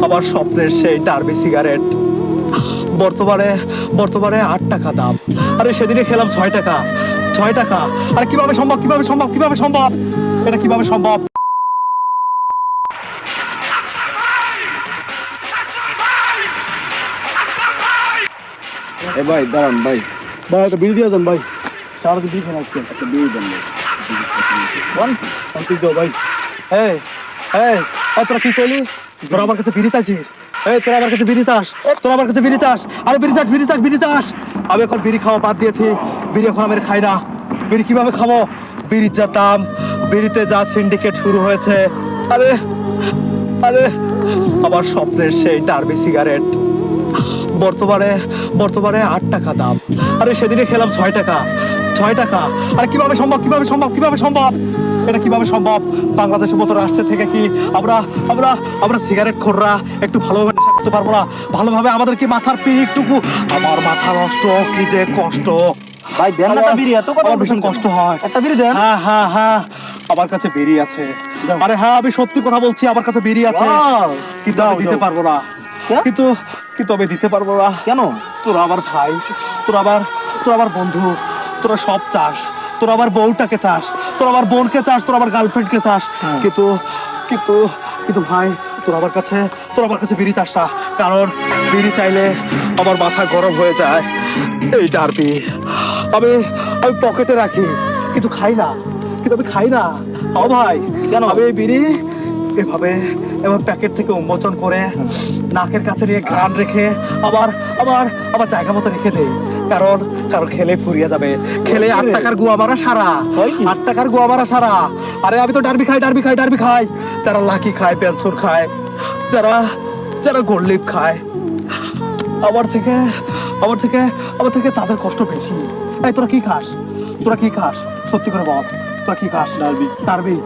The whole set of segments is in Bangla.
আমার স্বপ্নের সেই ডার্বি সিগারেট বর্তমানে বর্তমানে 8 টাকা দাম। আরে সেদিনে খেলাম 6 টাকা। 6 টাকা। আরে কিভাবে সম্ভব, কিভাবে সম্ভব, কিভাবে সম্ভব, এটা কিভাবে সম্ভব? এ ভাই দাঁড়ান ভাই, ভাই একটা বিড়ি দিয়ে যান ভাই, সারাদিন বিড়ি খেয়ে আজকে একটা বিড়ি দেন ভাই। শান্তি দাও ভাই। এই এই তোরা কি করলি? তোরা আমার কাছে বিড়ি চাইছিস? তোরা আমার কাছে বিড়ি চাস? তোরা আমার কাছে বিড়ি চাস? আরে বিড়ি চাস, বিড়ি চাস, বিড়ি চাস? আমি এখন বিড়ি খাওয়া বাদ দিয়েছি। বিড়ি এখন আমি খাই না। বিড়ি কিভাবে খাবো? বিড়ির যা দাম, বিড়িতে যা সিন্ডিকেট শুরু হয়েছে। আরে আরে আমার স্বপ্নের সেই ডার্বি সিগারেট বর্তমানে বর্তমানে 8 টাকা দাম। আরে সেদিনে খেলাম 6 টাকা। 6 টাকা। আরে কিভাবে সম্ভব, কিভাবে সম্ভব, কিভাবে সম্ভব, এটা কিভাবে সম্ভব? বাংলাদেশের মতো রাষ্ট্রে থেকে কি আমরা আমরা আমরা সিগারেট খোররা একটু ভালোভাবে নেশা করতে পারবো না? ভালোভাবে আমাদের কি মাথার পিকটুকু, আমার মাথা নষ্ট, কি যে কষ্ট ভাই দেন না একটা বিড়ি, এত কথা আমার ভীষণ কষ্ট হয়। একটা বিড়ি দেন। হ্যাঁ হ্যাঁ হ্যাঁ, আমার কাছে বিড়ি আছে। আরে হ্যাঁ, আমি সত্যি কথা বলছি, আমার কাছে বিড়ি আছে। Wow! কিন্তু আমি দিতে পারবো না। কেন? কিন্তু কিন্তু আমি দিতে পারবো না। কেন? তোরা আমার ভাই, তোরা আমার বন্ধু, তোরা সব চাস। তোরা আমার বউটাকে চাস, তোরা আমার বোনকে চাস, তোরা আমার গার্লফ্রেন্ডকে চাস। হ্যাঁ। কিন্তু কিন্তু কিন্তু ভাই, তোরা আমার কাছে বিড়ি চাস না। কারণ বিড়ি চাইলে আমার মাথা গরম হয়ে যায়। এই ডার্বি আমি আমি পকেটে রাখি, কিন্তু খাই না। কিন্তু আমি খাই না। ও ভাই, কেন? আমি এই বিড়ি এভাবে এবার প্যাকেট থেকে উন্মোচন করে নাকের কাছে নিয়ে ঘ্রাণ রেখে আবার আবার আবার জায়গা মতো রেখে দেই। কারণ কারণ খেলে ফুরিয়ে যাবে। খেলে 8 টাকার গুয়া মারা সারা। হয় কি? 8 টাকার গুয়া মারা সারা। আরে আমি তো ডার্বি খাই, ডার্বি খাই, ডার্বি খাই। যারা লাকি খায়, পেনসুর খায়, যারা যারা গোল্ড খায়, আমার থেকে আমার থেকে আমার থেকে তাদের কষ্ট বেশি। এই তোরা কি খাস? তোরা কি খাস? সত্যি করে বল, তোরা কি খাস? ডার্বি। ডার্বি?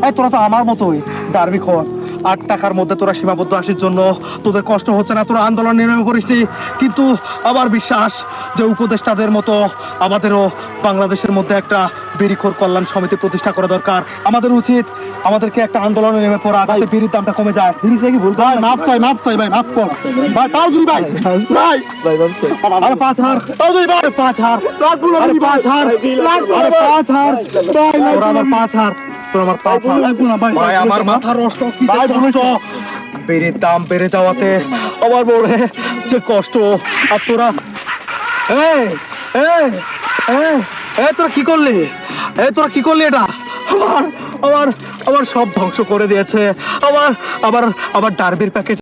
এই তোরা তো আমার মতোই ডার্বি খোর। 8 টাকার মধ্যে তোরা সীমাবদ্ধ আসির জন্য তোদের কষ্ট হচ্ছে না, তোরা আন্দোলন নেমে পড়িসনি। কিন্তু আমার বিশ্বাস যে উপদেষ্টাদের মতো আমাদেরও বাংলাদেশের মধ্যে একটা বিড়িখোর কল্যাণ সমিতি প্রতিষ্ঠা করা দরকার। আমাদের উচিত আমাদেরকে একটা আন্দোলনে নেমে পড়া, যাতে বিড়ির দামটা কমে যায়। বিড়ি চাই কি ভুল? ভাই মাপ চাই, মাপ চাই ভাই, মাপ কর ভাই, পাও দুই ভাই ভাই। ভাই ভাবছে আরে 5,000, পাও দুই ভাই 5,000, আরে 5,000, আরে 5,000 ভাই, তোরা আমার 5,000, তোরা আমার 5,000 ভাই। আমার মাথা নষ্ট, কি যে কষ্ট। বিড়ির দাম বেড়ে যাওয়াতে আমার মনে যে কষ্ট। আর তোরা এই এই এই এই তোরা কি করলি? তোরা কি করলি? এটা আমার আমার আমার সব ধ্বংস করে দিয়েছে। আবার আবার আবার ডার্বির প্যাকেট